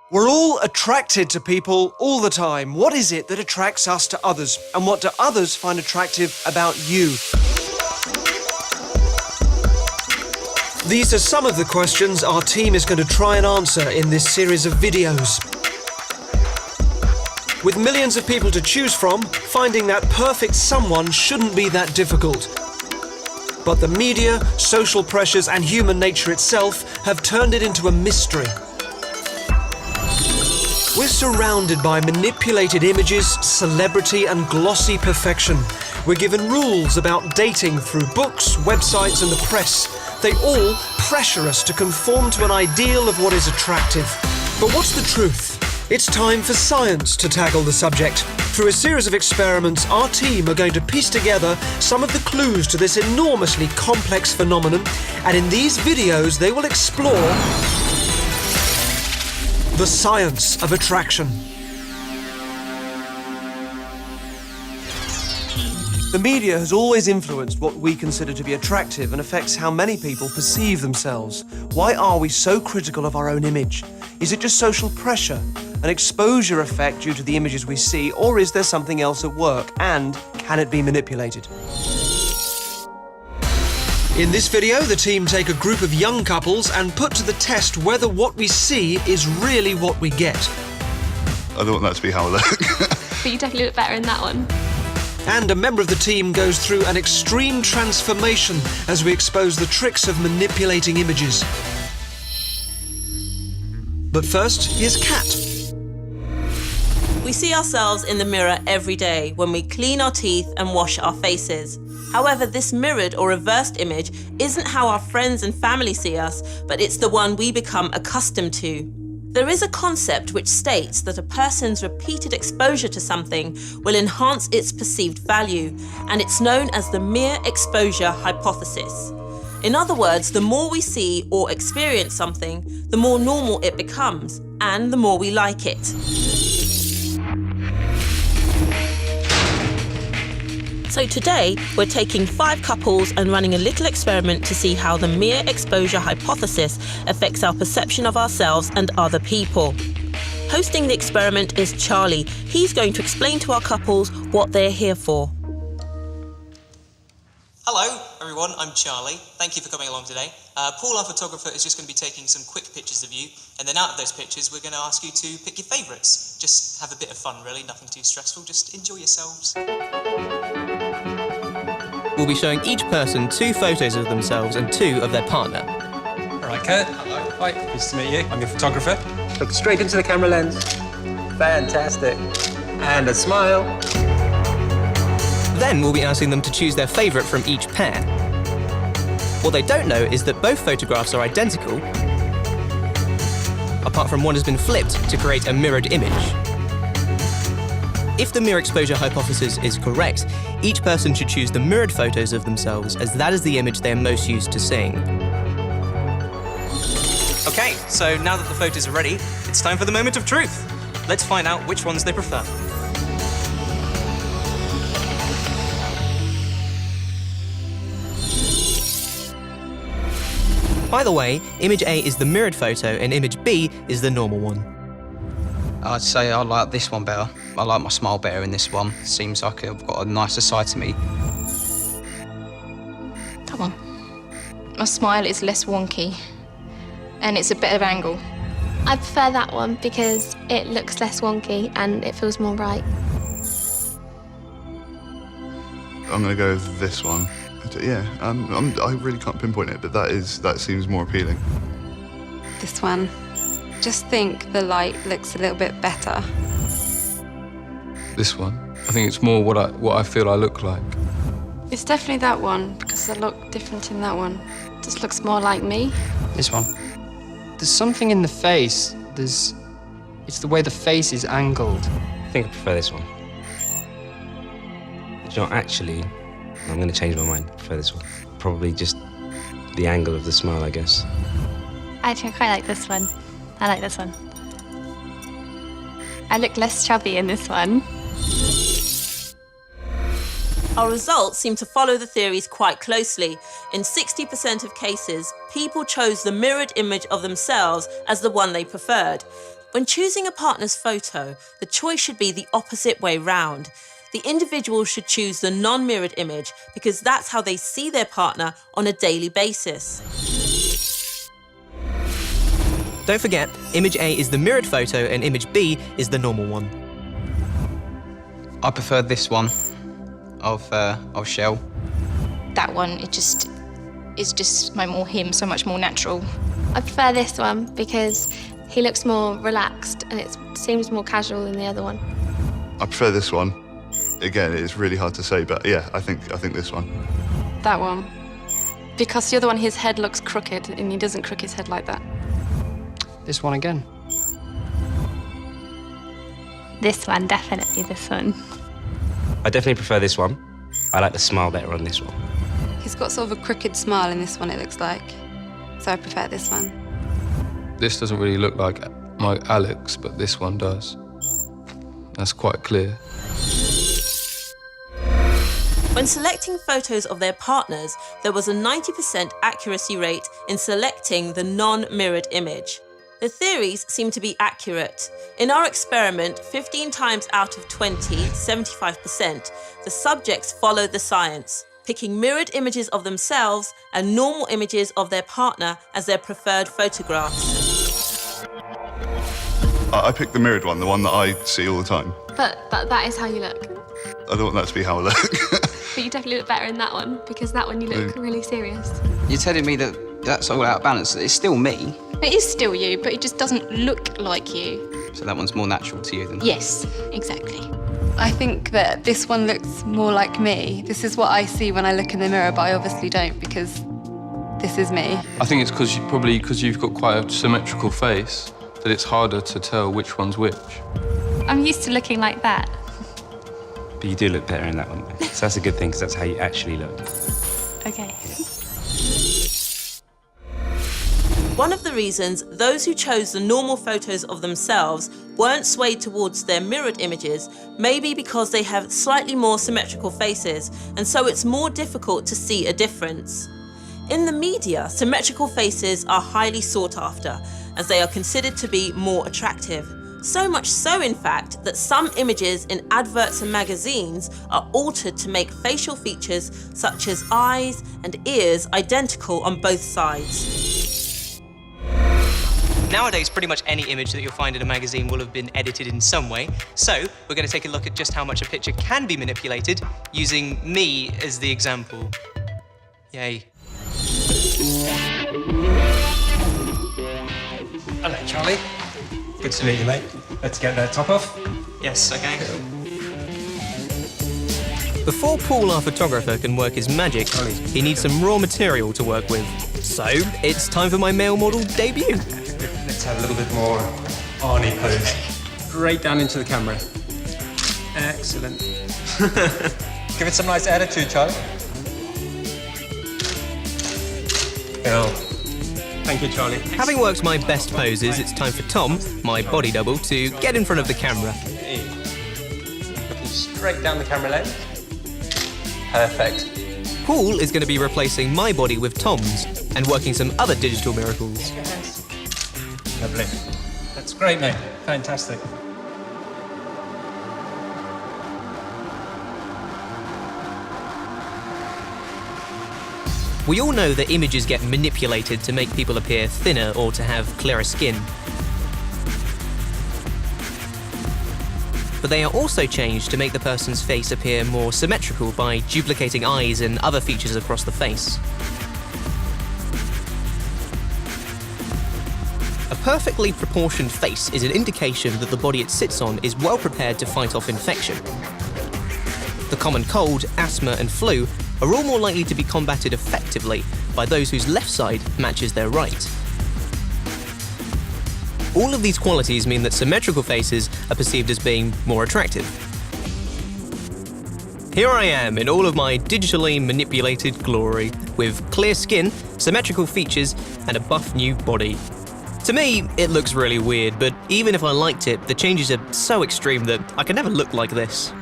We're all attracted to people all the time. What is it that attracts us to others? And what do others find attractive about you? These are some of the questions our team is going to try and answer in this series of videos. With millions of people to choose from, finding that perfect someone shouldn't be that difficult. But the media, social pressures, and human nature itself have turned it into a mystery. We're surrounded by manipulated images, celebrity, and glossy perfection. We're given rules about dating through books, websites, and the press. They all pressure us to conform to an ideal of what is attractive. But what's the truth? It's time for science to tackle the subject. Through a series of experiments, our team are going to piece together some of the clues to this enormously complex phenomenon, and in these videos they will explore the science of attraction. The media has always influenced what we consider to be attractive and affects how many people perceive themselves. Why are we so critical of our own image? Is it just social pressure, an exposure effect due to the images we see, or is there something else at work? And can it be manipulated? In this video, the team take a group of young couples and put to the test whether what we see is really what we get. I don't want that to be how I look. But you definitely look better in that one. And a member of the team goes through an extreme transformation as we expose the tricks of manipulating images. But first, here's Kat. We see ourselves in the mirror every day when we clean our teeth and wash our faces. However, this mirrored or reversed image isn't how our friends and family see us, but it's the one we become accustomed to. There is a concept which states that a person's repeated exposure to something will enhance its perceived value, and it's known as the mere exposure hypothesis. In other words, the more we see or experience something, the more normal it becomes, and the more we like it. So today, we're taking 5 couples and running a little experiment to see how the mere exposure hypothesis affects our perception of ourselves and other people. Hosting the experiment is Charlie. He's going to explain to our couples what they're here for. Hello everyone, I'm Charlie. Thank you for coming along today. Paul, our photographer, is just going to be taking some quick pictures of you, and then out of those pictures we're going to ask you to pick your favourites. Just have a bit of fun really, nothing too stressful, just enjoy yourselves. We'll be showing each person 2 photos of themselves and 2 of their partner. All right, Kurt. Hello. Hi, nice to meet you. I'm your photographer. Look straight into the camera lens. Fantastic. And a smile. Then we'll be asking them to choose their favourite from each pair. What they don't know is that both photographs are identical, apart from one has been flipped to create a mirrored image. If the mirror exposure hypothesis is correct, each person should choose the mirrored photos of themselves, as that is the image they are most used to seeing. Okay, so now that the photos are ready, it's time for the moment of truth. Let's find out which ones they prefer. By the way, image A is the mirrored photo and image B is the normal one. I'd say I like this one better. I like my smile better in this one. Seems like I've got a nicer side to me. That one. My smile is less wonky and it's a better angle. I prefer that one because it looks less wonky and it feels more right. I'm going to go with this one. Yeah, I really can't pinpoint it, but that seems more appealing. This one. Just think the light looks a little bit better. This one. I think it's more what I feel I look like. It's definitely that one because I look different in that one. It just looks more like me. This one. There's something in the face. It's the way the face is angled. I think I prefer this one. You know, actually, I'm going to change my mind. I prefer this one. Probably just the angle of the smile, I guess. Actually, I quite like this one. I like this one. I look less chubby in this one. Our results seem to follow the theories quite closely. In 60% of cases, people chose the mirrored image of themselves as the one they preferred. When choosing a partner's photo, the choice should be the opposite way round. The individual should choose the non-mirrored image because that's how they see their partner on a daily basis. Don't forget, image A is the mirrored photo and image B is the normal one. I prefer this one of Shell. That one, is just more him, so much more natural. I prefer this one because he looks more relaxed and it seems more casual than the other one. I prefer this one. Again, it's really hard to say, but yeah, I think this one. That one. Because the other one, his head looks crooked and he doesn't crook his head like that. This one again. This one, definitely this one. I definitely prefer this one. I like the smile better on this one. He's got sort of a crooked smile in this one, it looks like. So I prefer this one. This doesn't really look like my Alex, but this one does. That's quite clear. When selecting photos of their partners, there was a 90% accuracy rate in selecting the non-mirrored image. The theories seem to be accurate. In our experiment, 15 times out of 20, 75%, the subjects followed the science, picking mirrored images of themselves and normal images of their partner as their preferred photographs. I picked the mirrored one, the one that I see all the time. But that is how you look. I don't want that to be how I look. But you definitely look better in that one because that one you look really serious. You're telling me that that's all out of balance? It's still me. It is still you, but it just doesn't look like you. So that one's more natural to you than... Yes, exactly. I think that this one looks more like me. This is what I see when I look in the mirror, but I obviously don't because this is me. I think it's because you've got quite a symmetrical face that it's harder to tell which one's which. I'm used to looking like that. But you do look better in that one. So that's a good thing, because that's how you actually look. Okay. One of the reasons those who chose the normal photos of themselves weren't swayed towards their mirrored images may be because they have slightly more symmetrical faces, and so it's more difficult to see a difference. In the media, symmetrical faces are highly sought after, as they are considered to be more attractive. So much so, in fact, that some images in adverts and magazines are altered to make facial features such as eyes and ears identical on both sides. Nowadays, pretty much any image that you'll find in a magazine will have been edited in some way. So we're going to take a look at just how much a picture can be manipulated using me as the example. Yay. Hello, Charlie. Good to meet you, mate. Let's get that top off. Yes, okay. Before Paul, our photographer, can work his magic, he needs some raw material to work with. So it's time for my male model debut. Let's have a little bit more Arnie pose. Straight down into the camera. Excellent. Give it some nice attitude, Charlie. Cool. Thank you, Charlie. Having worked my best poses, it's time for Tom, my body double, to get in front of the camera. Looking straight down the camera lens. Perfect. Paul is going to be replacing my body with Tom's and working some other digital miracles. Lovely. That's great, mate. Fantastic. We all know that images get manipulated to make people appear thinner or to have clearer skin. But they are also changed to make the person's face appear more symmetrical by duplicating eyes and other features across the face. A perfectly proportioned face is an indication that the body it sits on is well prepared to fight off infection. The common cold, asthma and flu are all more likely to be combated effectively by those whose left side matches their right. All of these qualities mean that symmetrical faces are perceived as being more attractive. Here I am in all of my digitally manipulated glory, with clear skin, symmetrical features, and a buff new body. To me, it looks really weird, but even if I liked it, the changes are so extreme that I could never look like this.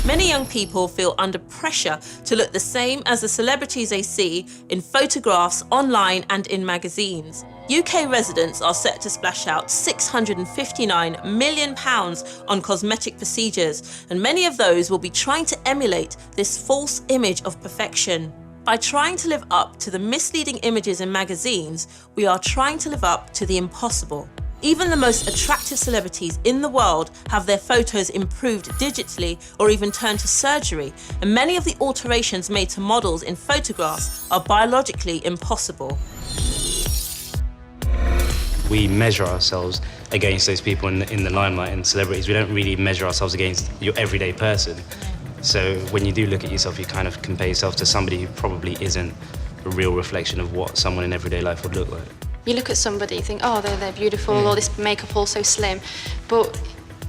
Many young people feel under pressure to look the same as the celebrities they see in photographs online and in magazines. UK residents are set to splash out £659 million on cosmetic procedures, and many of those will be trying to emulate this false image of perfection. By trying to live up to the misleading images in magazines, we are trying to live up to the impossible. Even the most attractive celebrities in the world have their photos improved digitally or even turned to surgery, and many of the alterations made to models in photographs are biologically impossible. We measure ourselves against those people in the limelight and celebrities. We don't really measure ourselves against your everyday person. So when you do look at yourself, you kind of compare yourself to somebody who probably isn't a real reflection of what someone in everyday life would look like. You look at somebody, you think, oh, they're beautiful, or this makeup all so slim, but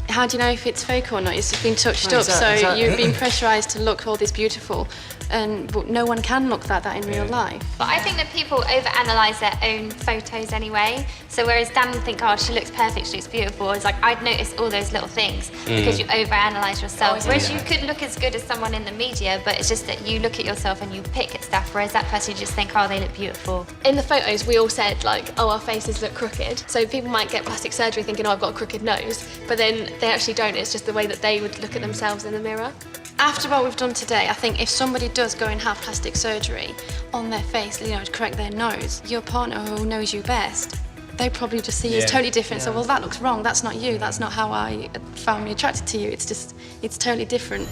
how do you know if it's fake or not? It's been touched up, so you've been pressurised to look all this beautiful, but no one can look that in real life. But I think that people overanalyse their own photos anyway. So whereas Dan would think, oh, she looks perfect, she looks beautiful, it's like I'd notice all those little things because you overanalyse yourself. Whereas you could look as good as someone in the media, but it's just that you look at yourself and you pick at stuff, whereas that person you just think, oh, they look beautiful. In the photos, we all said, like, oh, our faces look crooked. So people might get plastic surgery thinking, oh, I've got a crooked nose, but then they actually don't. It's just the way that they would look at themselves in the mirror. After what we've done today, I think if somebody does go and have plastic surgery on their face, you know, to correct their nose, your partner who knows you best, they probably just see you as totally different. So, well, that looks wrong. That's not you. That's not how I found me attracted to you. It's totally different.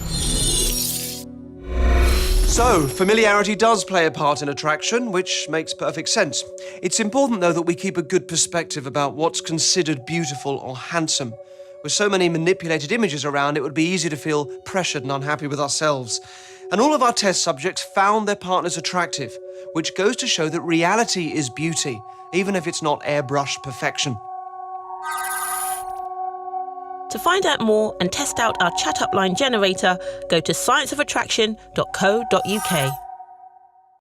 So, familiarity does play a part in attraction, which makes perfect sense. It's important, though, that we keep a good perspective about what's considered beautiful or handsome. With so many manipulated images around, it would be easy to feel pressured and unhappy with ourselves. And all of our test subjects found their partners attractive, which goes to show that reality is beauty, even if it's not airbrushed perfection. To find out more and test out our chat-up line generator, go to scienceofattraction.co.uk.